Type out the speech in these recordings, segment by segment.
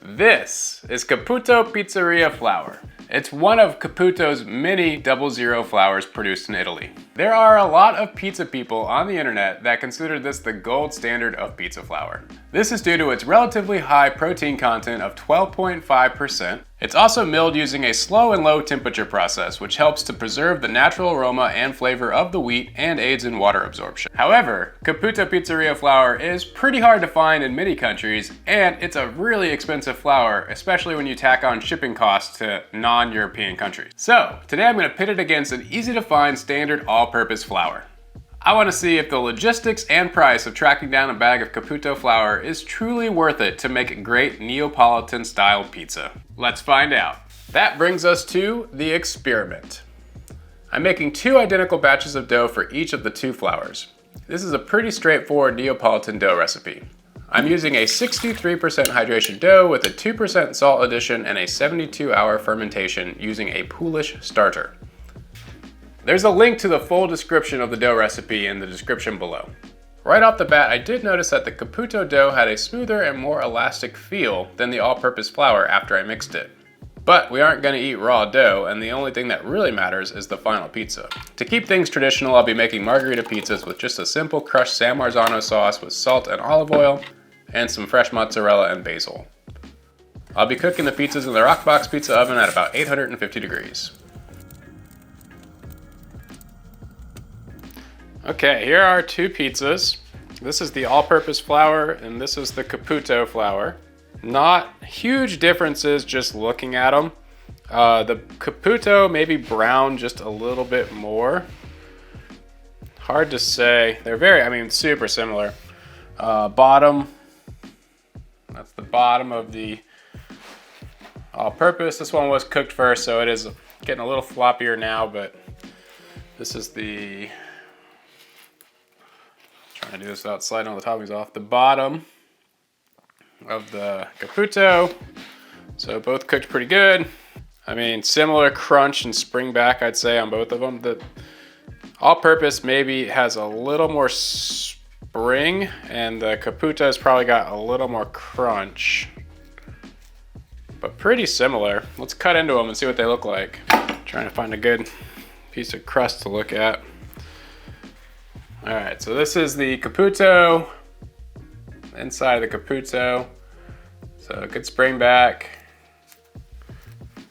This is Caputo Pizzeria flour. It's one of Caputo's many 00 flours produced in Italy. There are a lot of pizza people on the internet that consider this the gold standard of pizza flour. This is due to its relatively high protein content of 12.5%. It's also milled using a slow and low temperature process, which helps to preserve the natural aroma and flavor of the wheat and aids in water absorption. However, Caputo Pizzeria flour is pretty hard to find in many countries, and it's a really expensive flour, especially when you tack on shipping costs to non-European countries. So, today I'm going to pit it against an easy to find standard all-purpose flour. I want to see if the logistics and price of tracking down a bag of Caputo flour is truly worth it to make a great Neapolitan style pizza. Let's find out. That brings us to the experiment. I'm making 2 identical batches of dough for each of the 2 flours. This is a pretty straightforward Neapolitan dough recipe. I'm using a 63% hydration dough with a 2% salt addition and a 72-hour fermentation using a poolish starter. There's a link to the full description of the dough recipe in the description below. Right off the bat, I did notice that the Caputo dough had a smoother and more elastic feel than the all-purpose flour after I mixed it. But we aren't going to eat raw dough, and the only thing that really matters is the final pizza. To keep things traditional, I'll be making margarita pizzas with just a simple crushed San Marzano sauce with salt and olive oil, and some fresh mozzarella and basil. I'll be cooking the pizzas in the Rockbox pizza oven at about 850 degrees. Okay, here are 2 pizzas. This is the all-purpose flour and this is the Caputo flour. Not huge differences just looking at them. The Caputo maybe brown just a little bit more. Hard to say. They're super similar. Bottom, that's the bottom of the all-purpose. This one was cooked first, so it is getting a little floppier now, but this is the... Trying to do this without sliding all the toppings off. The bottom of the Caputo. So both cooked pretty good. Similar crunch and spring back, I'd say, on both of them. The all-purpose maybe has a little more spring, and the Caputo's probably got a little more crunch. But pretty similar. Let's cut into them and see what they look like. Trying to find a good piece of crust to look at. All right, so this is the Caputo, inside of the Caputo. So good spring back,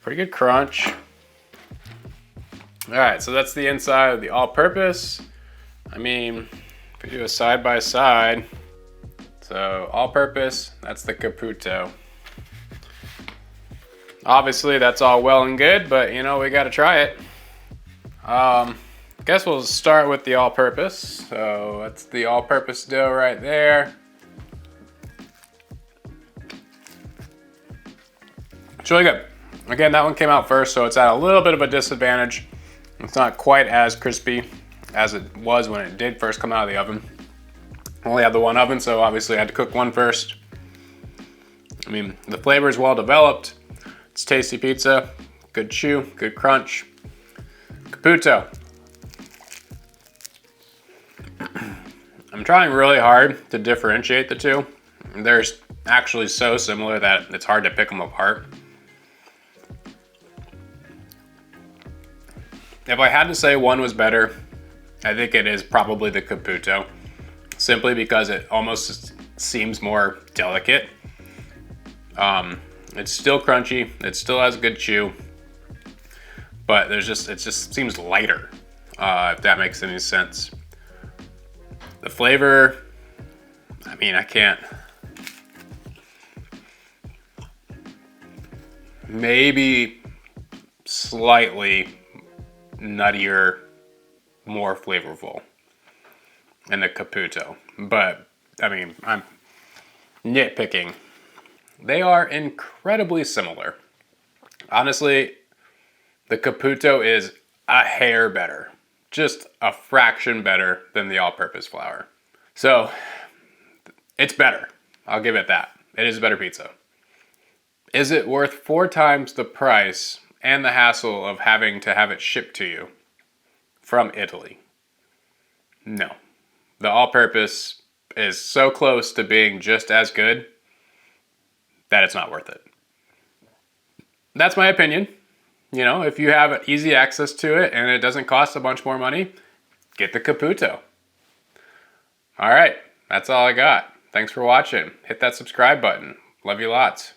pretty good crunch. All right, so that's the inside of the all-purpose. If we do a side by side, so all-purpose, that's the Caputo. Obviously that's all well and good, but we gotta try it. I guess we'll start with the all-purpose. So that's the all-purpose dough right there. It's really good. Again, that one came out first, so it's at a little bit of a disadvantage. It's not quite as crispy as it was when it did first come out of the oven. I only had the one oven, so obviously I had to cook one first. The flavor is well developed. It's tasty pizza, good chew, good crunch. Caputo. I'm trying really hard to differentiate the two. They're actually so similar that it's hard to pick them apart. If I had to say one was better, I think it is probably the Caputo, simply because it almost seems more delicate. It's still crunchy, it still has good chew, but it just seems lighter, if that makes any sense. The flavor, I can't. Maybe slightly nuttier, more flavorful in the Caputo. But, I'm nitpicking. They are incredibly similar. Honestly, the Caputo is a hair better. Just a fraction better than the all-purpose flour. So, it's better. I'll give it that. It is a better pizza. Is it worth 4 times the price and the hassle of having to have it shipped to you from Italy? No. The all-purpose is so close to being just as good that it's not worth it. That's my opinion. You know, if you have easy access to it and it doesn't cost a bunch more money, get the Caputo. All right, that's all I got. Thanks for watching. Hit that subscribe button. Love you lots.